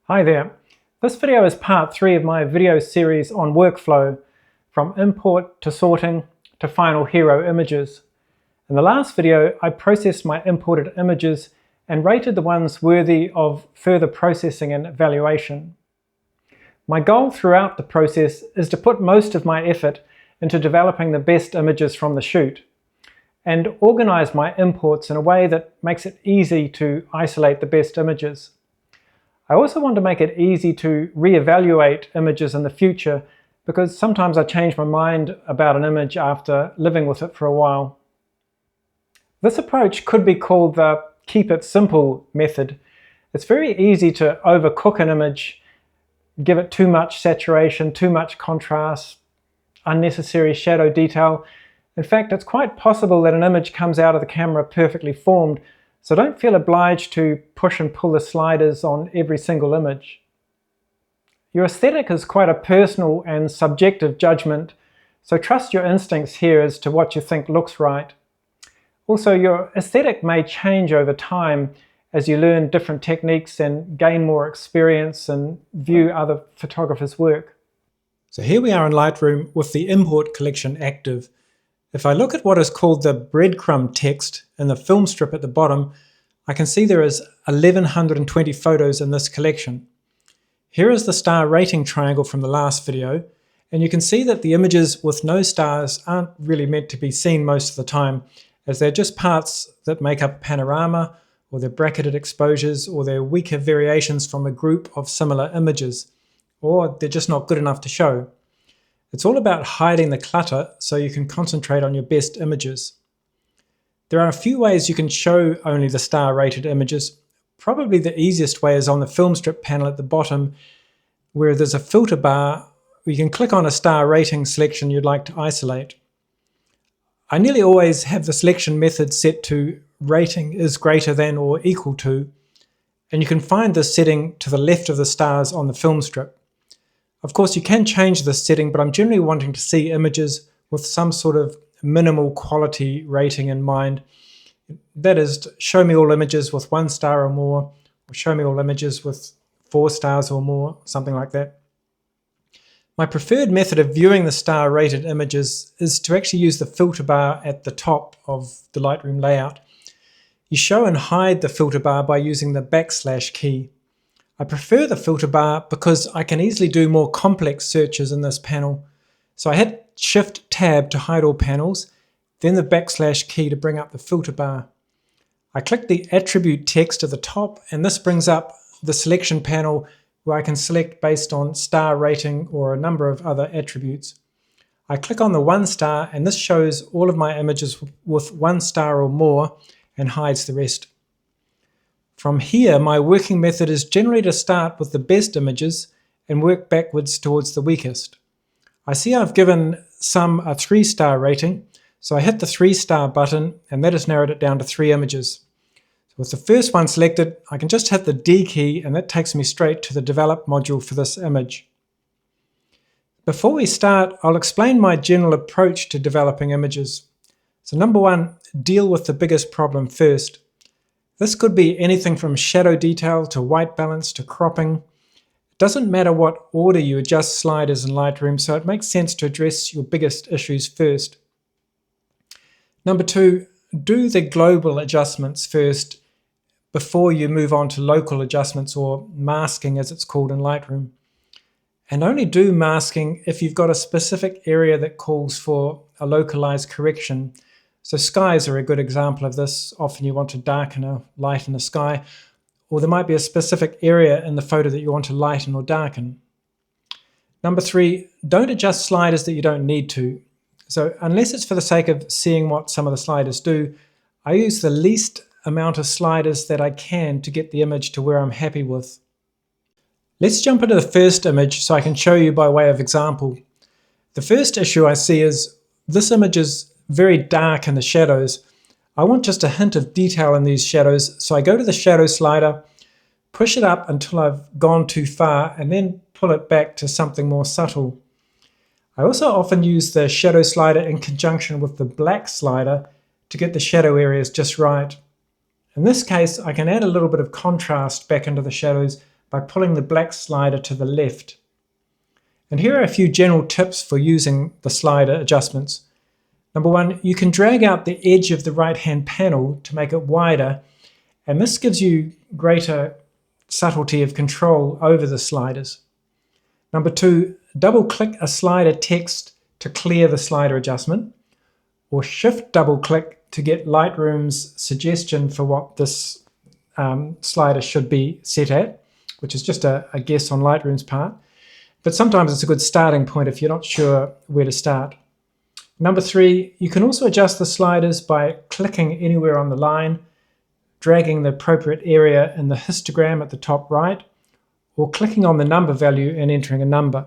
Hi there. This video is part 3 of my video series on workflow, from import to sorting to final hero images. In the last video, I processed my imported images and rated the ones worthy of further processing and evaluation. My goal throughout the process is to put most of my effort into developing the best images from the shoot and organize my imports in a way that makes it easy to isolate the best images. I also want to make it easy to reevaluate images in the future, because sometimes I change my mind about an image after living with it for a while. This approach could be called the keep it simple method. It's very easy to overcook an image, give it too much saturation, too much contrast, unnecessary shadow detail. In fact, it's quite possible that an image comes out of the camera perfectly formed, so don't feel obliged to push and pull the sliders on every single image. Your aesthetic is quite a personal and subjective judgment, so trust your instincts here as to what you think looks right. Also, your aesthetic may change over time as you learn different techniques and gain more experience and view other photographers' work. So here we are in Lightroom with the import collection active. If I look at what is called the breadcrumb text in the film strip at the bottom, I can see there is 1120 photos in this collection. Here is the star rating triangle from the last video, and you can see that the images with no stars aren't really meant to be seen most of the time, as they're just parts that make up a panorama, or they're bracketed exposures, or they're weaker variations from a group of similar images, or they're just not good enough to show. It's all about hiding the clutter so you can concentrate on your best images. There are a few ways you can show only the star-rated images. Probably the easiest way is on the film strip panel at the bottom, where there's a filter bar where you can click on a star rating selection you'd like to isolate. I nearly always have the selection method set to rating is greater than or equal to, and you can find this setting to the left of the stars on the film strip. Of course, you can change this setting, but I'm generally wanting to see images with some sort of minimal quality rating in mind. That is, show me all images with 1 star or more, or show me all images with 4 stars or more, something like that. My preferred method of viewing the star-rated images is to actually use the filter bar at the top of the Lightroom layout. You show and hide the filter bar by using the / key. I prefer the filter bar because I can easily do more complex searches in this panel. So I hit Shift-Tab to hide all panels, then the / key to bring up the filter bar. I click the attribute text at the top, and this brings up the selection panel where I can select based on star rating or a number of other attributes. I click on the 1 star, and this shows all of my images with 1 star or more and hides the rest. From here, my working method is generally to start with the best images and work backwards towards the weakest. I see I've given some a 3-star rating, so I hit the 3-star button, and that has narrowed it down to 3 images. So with the first one selected, I can just hit the D key, and that takes me straight to the Develop module for this image. Before we start, I'll explain my general approach to developing images. So number 1, deal with the biggest problem first. This could be anything from shadow detail to white balance to cropping. It doesn't matter what order you adjust sliders in Lightroom, so it makes sense to address your biggest issues first. Number 2, do the global adjustments first before you move on to local adjustments, or masking as it's called in Lightroom. And only do masking if you've got a specific area that calls for a localized correction. So skies are a good example of this. Often you want to darken a light in the sky, or there might be a specific area in the photo that you want to lighten or darken. Number 3, don't adjust sliders that you don't need to. So unless it's for the sake of seeing what some of the sliders do, I use the least amount of sliders that I can to get the image to where I'm happy with. Let's jump into the first image so I can show you by way of example. The first issue I see is this image is very dark in the shadows. I want just a hint of detail in these shadows, so I go to the shadow slider, push it up until I've gone too far, and then pull it back to something more subtle. I also often use the shadow slider in conjunction with the black slider to get the shadow areas just right. In this case, I can add a little bit of contrast back into the shadows by pulling the black slider to the left. And here are a few general tips for using the slider adjustments. Number one, you can drag out the edge of the right-hand panel to make it wider, and this gives you greater subtlety of control over the sliders. Number two, double-click a slider text to clear the slider adjustment, or shift double-click to get Lightroom's suggestion for what this slider should be set at, which is just a guess on Lightroom's part. But sometimes it's a good starting point if you're not sure where to start. Number three, you can also adjust the sliders by clicking anywhere on the line, dragging the appropriate area in the histogram at the top right, or clicking on the number value and entering a number.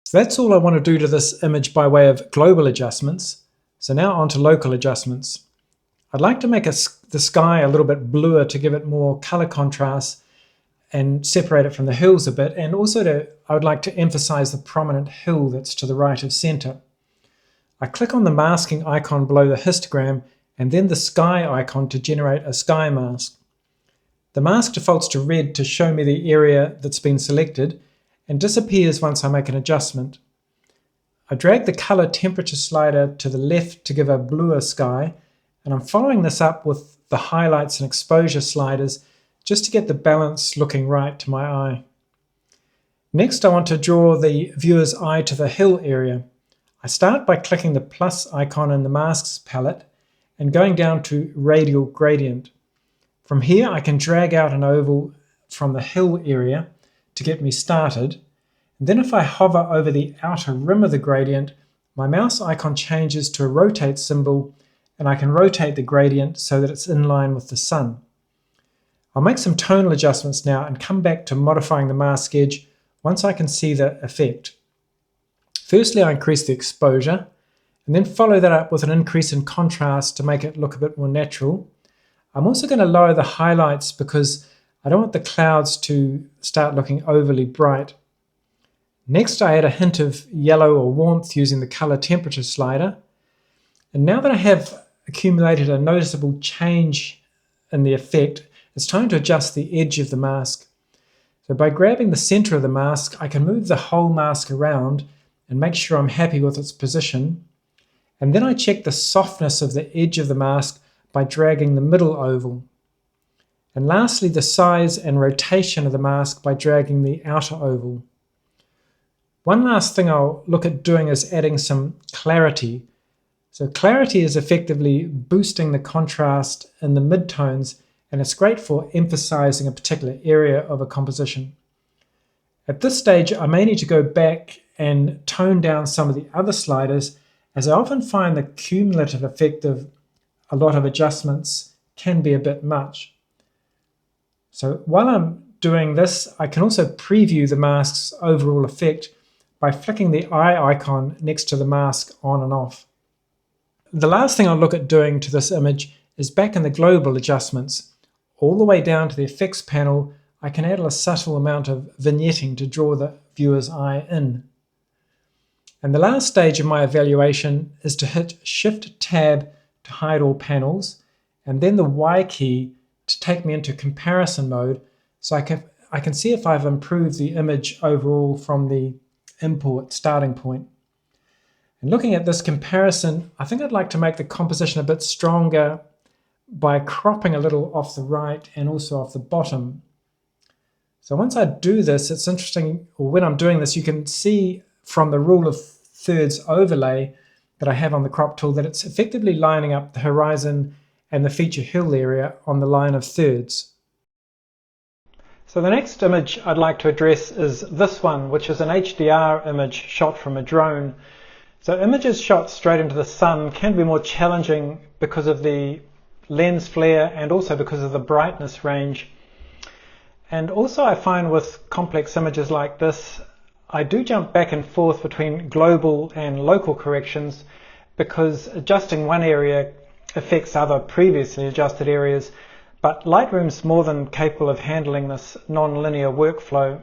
So that's all I want to do to this image by way of global adjustments. So now on to local adjustments. I'd like to make the sky a little bit bluer to give it more color contrast and separate it from the hills a bit, and also I would like to emphasize the prominent hill that's to the right of center. I click on the masking icon below the histogram and then the sky icon to generate a sky mask. The mask defaults to red to show me the area that's been selected and disappears once I make an adjustment. I drag the color temperature slider to the left to give a bluer sky, and I'm following this up with the highlights and exposure sliders just to get the balance looking right to my eye. Next, I want to draw the viewer's eye to the hill area. I start by clicking the plus icon in the masks palette and going down to Radial Gradient. From here, I can drag out an oval from the hill area to get me started. And then if I hover over the outer rim of the gradient, my mouse icon changes to a rotate symbol, and I can rotate the gradient so that it's in line with the sun. I'll make some tonal adjustments now and come back to modifying the mask edge once I can see the effect. Firstly, I increase the exposure and then follow that up with an increase in contrast to make it look a bit more natural. I'm also going to lower the highlights because I don't want the clouds to start looking overly bright. Next, I add a hint of yellow or warmth using the color temperature slider. And now that I have accumulated a noticeable change in the effect, it's time to adjust the edge of the mask. So by grabbing the center of the mask, I can move the whole mask around and make sure I'm happy with its position. And then I check the softness of the edge of the mask by dragging the middle oval. And lastly, the size and rotation of the mask by dragging the outer oval. One last thing I'll look at doing is adding some clarity. So clarity is effectively boosting the contrast in the midtones, and it's great for emphasizing a particular area of a composition. At this stage, I may need to go back and tone down some of the other sliders, as I often find the cumulative effect of a lot of adjustments can be a bit much. So while I'm doing this, I can also preview the mask's overall effect by flicking the eye icon next to the mask on and off. The last thing I'll look at doing to this image is back in the global adjustments. All the way down to the effects panel, I can add a subtle amount of vignetting to draw the viewer's eye in. And the last stage of my evaluation is to hit Shift-Tab to hide all panels, and then the Y key to take me into comparison mode so I can see if I've improved the image overall from the import starting point. And looking at this comparison, I think I'd like to make the composition a bit stronger by cropping a little off the right and also off the bottom. So once I do this, it's interesting, or when I'm doing this, you can see from the rule of thirds overlay that I have on the crop tool that it's effectively lining up the horizon and the feature hill area on the line of thirds. So the next image I'd like to address is this one, which is an HDR image shot from a drone. So images shot straight into the sun can be more challenging because of the lens flare and also because of the brightness range. And also I find with complex images like this, I do jump back and forth between global and local corrections because adjusting one area affects other previously adjusted areas, but Lightroom's more than capable of handling this non-linear workflow.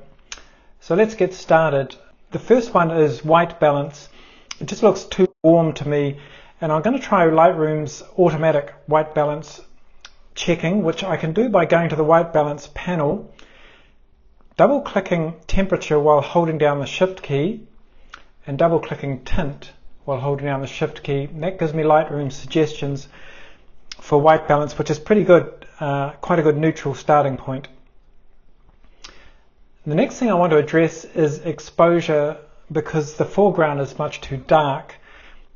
So let's get started. The first one is white balance. It just looks too warm to me, and I'm going to try Lightroom's automatic white balance checking, which I can do by going to the white balance panel, double clicking temperature while holding down the shift key, and double clicking tint while holding down the shift key. And that gives me Lightroom suggestions for white balance, which is pretty good, quite a good neutral starting point. The next thing I want to address is exposure, because the foreground is much too dark.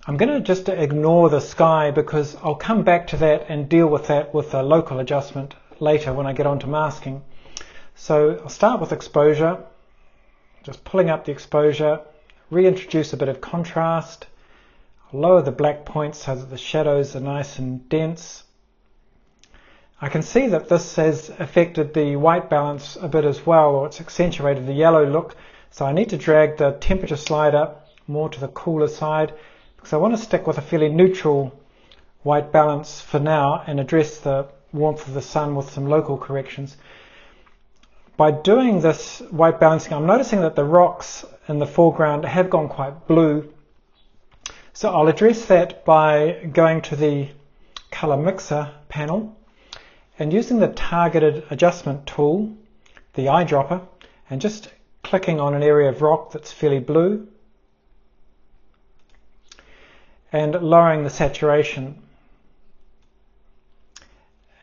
I'm going to just ignore the sky because I'll come back to that and deal with that with a local adjustment later when I get onto masking. So I'll start with exposure, just pulling up the exposure, reintroduce a bit of contrast, lower the black points so that the shadows are nice and dense. I can see that this has affected the white balance a bit as well, or it's accentuated the yellow look. So I need to drag the temperature slider more to the cooler side, because I want to stick with a fairly neutral white balance for now and address the warmth of the sun with some local corrections. By doing this white balancing, I'm noticing that the rocks in the foreground have gone quite blue. So I'll address that by going to the color mixer panel and using the targeted adjustment tool, the eyedropper, and just clicking on an area of rock that's fairly blue and lowering the saturation.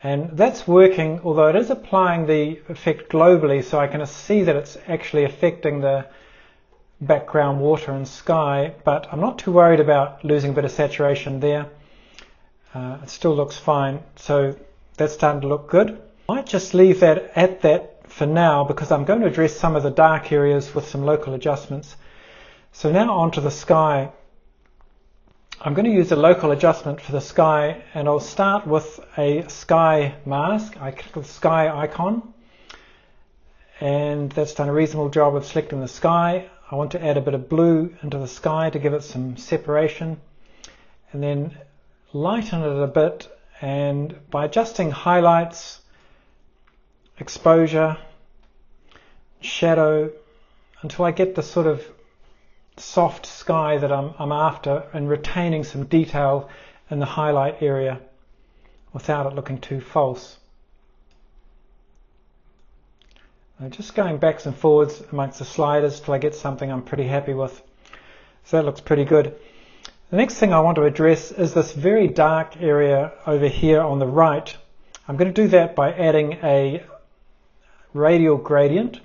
And that's working, although it is applying the effect globally, so I can see that it's actually affecting the background water and sky, but I'm not too worried about losing a bit of saturation there. It still looks fine, so that's starting to look good. I might just leave that at that for now, because I'm going to address some of the dark areas with some local adjustments. So now onto the sky. I'm going to use a local adjustment for the sky, and I'll start with a sky mask. I click the sky icon, and that's done a reasonable job of selecting the sky. I want to add a bit of blue into the sky to give it some separation, and then lighten it a bit, and by adjusting highlights, exposure, shadow, until I get the sort of soft sky that I'm after, and retaining some detail in the highlight area without it looking too false. I'm just going backs and forwards amongst the sliders till I get something I'm pretty happy with. So that looks pretty good. The next thing I want to address is this very dark area over here on the right. I'm going to do that by adding a Radial Gradient.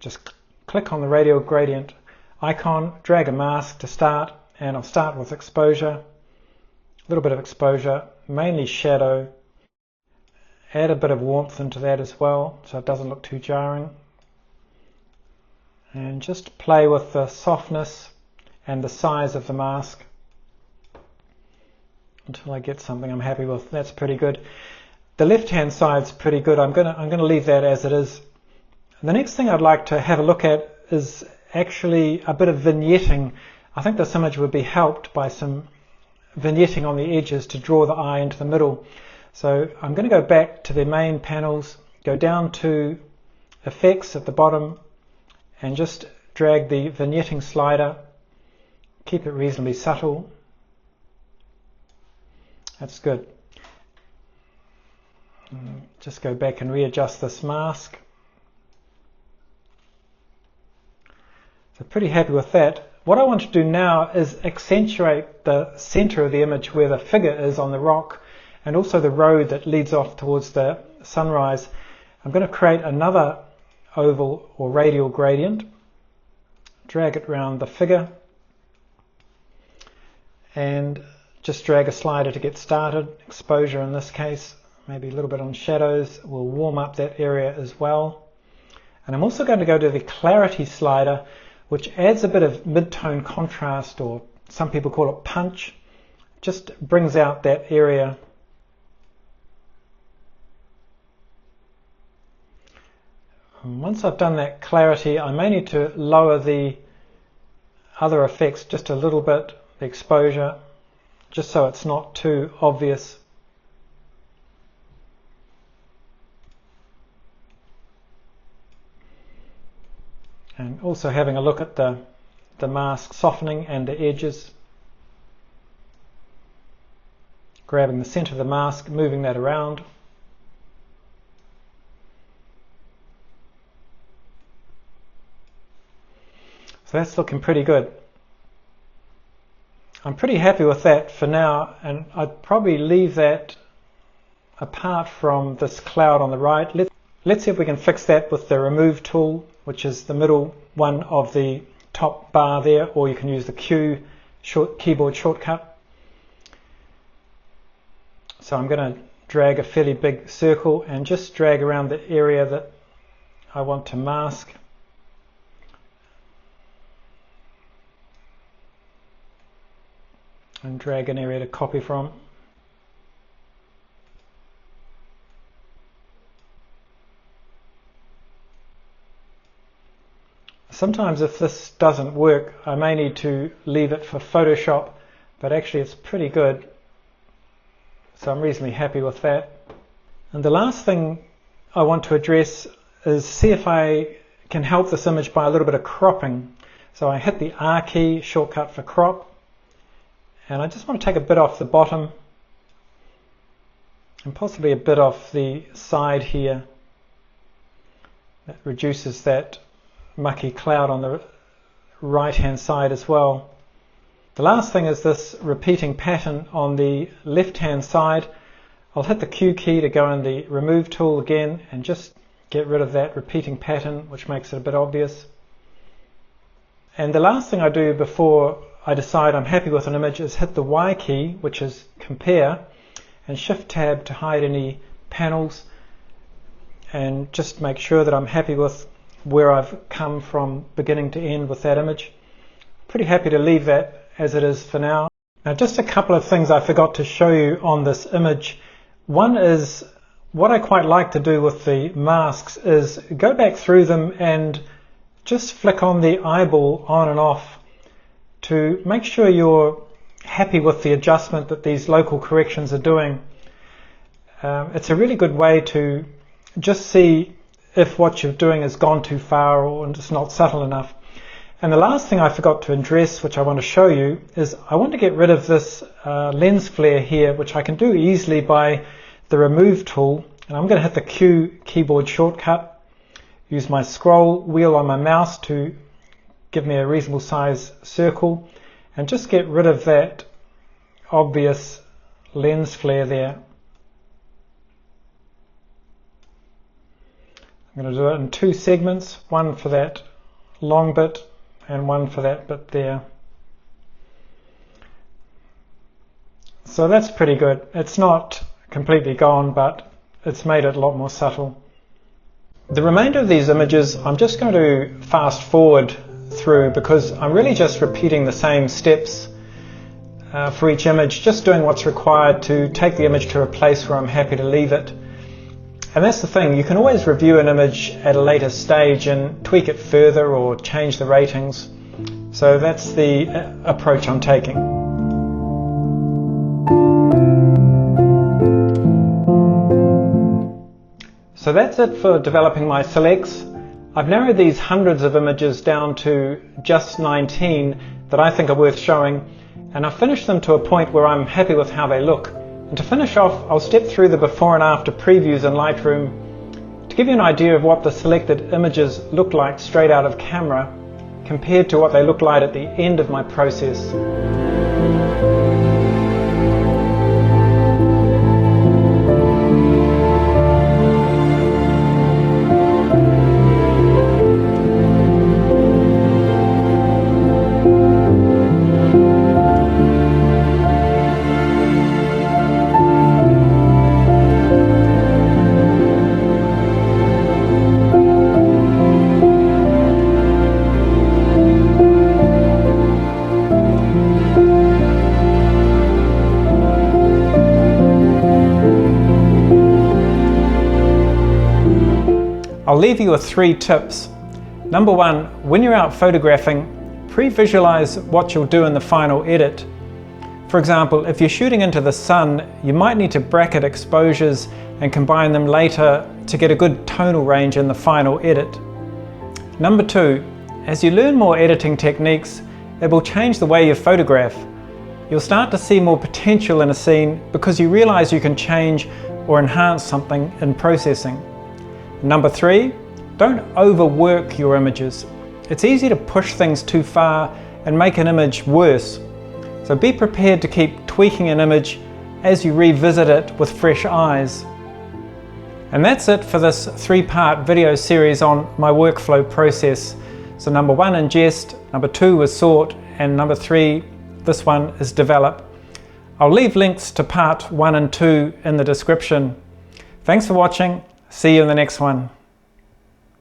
Just click on the Radial Gradient icon, drag a mask to start, and I'll start with exposure, a little bit of exposure, mainly shadow, add a bit of warmth into that as well so it doesn't look too jarring, and just play with the softness and the size of the mask until I get something I'm happy with. That's pretty good. The left hand side's pretty good. I'm gonna leave that as it is. The next thing I'd like to have a look at is actually a bit of vignetting. I think this image would be helped by some vignetting on the edges to draw the eye into the middle. So I'm going to go back to the main panels, go down to effects at the bottom, and just drag the vignetting slider, keep it reasonably subtle. That's good. Just go back and readjust this mask. So pretty happy with that. What I want to do now is accentuate the center of the image where the figure is on the rock, and also the road that leads off towards the sunrise. I'm going to create another oval or radial gradient, drag it around the figure, and just drag a slider to get started. Exposure in this case, maybe a little bit on shadows, will warm up that area as well. And I'm also going to go to the clarity slider, which adds a bit of mid-tone contrast, or some people call it punch. Just brings out that area. And once I've done that clarity, I may need to lower the other effects just a little bit, the exposure, just so it's not too obvious. And also having a look at the mask softening and the edges. grabbing the center of the mask, moving that around. So that's looking pretty good. I'm pretty happy with that for now, and I'd probably leave that apart from this cloud on the right. Let's see if we can fix that with the remove tool, which is the middle one of the top bar there, or you can use the Q keyboard shortcut. So I'm going to drag a fairly big circle and just drag around the area that I want to mask. And drag an area to copy from. Sometimes if this doesn't work, I may need to leave it for Photoshop, but actually it's pretty good. So I'm reasonably happy with that. And the last thing I want to address is see if I can help this image by a little bit of cropping. So I hit the R key, shortcut for crop. And I just want to take a bit off the bottom and possibly a bit off the side here. That reduces that mucky cloud on the right hand side as well. The last thing is this repeating pattern on the left hand side. I'll hit the Q key to go in the remove tool again and just get rid of that repeating pattern, which makes it a bit obvious. And the last thing I do before I decide I'm happy with an image is hit the Y key, which is compare, and shift tab to hide any panels, and just make sure that I'm happy with where I've come from beginning to end with that image. Pretty happy to leave that as it is for now. Now just a couple of things I forgot to show you on this image. One is what I quite like to do with the masks is go back through them and just flick on the eyeball on and off to make sure you're happy with the adjustment that these local corrections are doing. It's a really good way to just see if what you're doing has gone too far or it's not subtle enough. And the last thing I forgot to address, which I want to show you, is I want to get rid of this lens flare here, which I can do easily by the remove tool. And I'm going to hit the Q keyboard shortcut, use my scroll wheel on my mouse to give me a reasonable size circle, and just get rid of that obvious lens flare there. I'm going to do it in two segments, one for that long bit and one for that bit there. So that's pretty good. It's not completely gone, but it's made it a lot more subtle. The remainder of these images I'm just going to fast forward through because I'm really just repeating the same steps for each image, just doing what's required to take the image to a place where I'm happy to leave it. And that's the thing, you can always review an image at a later stage and tweak it further or change the ratings. So that's the approach I'm taking. So that's it for developing my selects. I've narrowed these hundreds of images down to just 19 that I think are worth showing, and I've finished them to a point where I'm happy with how they look. And to finish off, I'll step through the before and after previews in Lightroom to give you an idea of what the selected images look like straight out of camera compared to what they look like at the end of my process. I'll leave you with 3 tips. Number 1, when you're out photographing, pre-visualize what you'll do in the final edit. For example, if you're shooting into the sun, you might need to bracket exposures and combine them later to get a good tonal range in the final edit. Number 2, as you learn more editing techniques, it will change the way you photograph. you'll start to see more potential in a scene because you realize you can change or enhance something in processing. Number 3, don't overwork your images. It's easy to push things too far and make an image worse. So be prepared to keep tweaking an image as you revisit it with fresh eyes. And that's it for this 3-part video series on my workflow process. So number 1, ingest, number 2 was sort, and number 3, this one, is develop. I'll leave links to part 1 and 2 in the description. Thanks for watching. See you in the next one.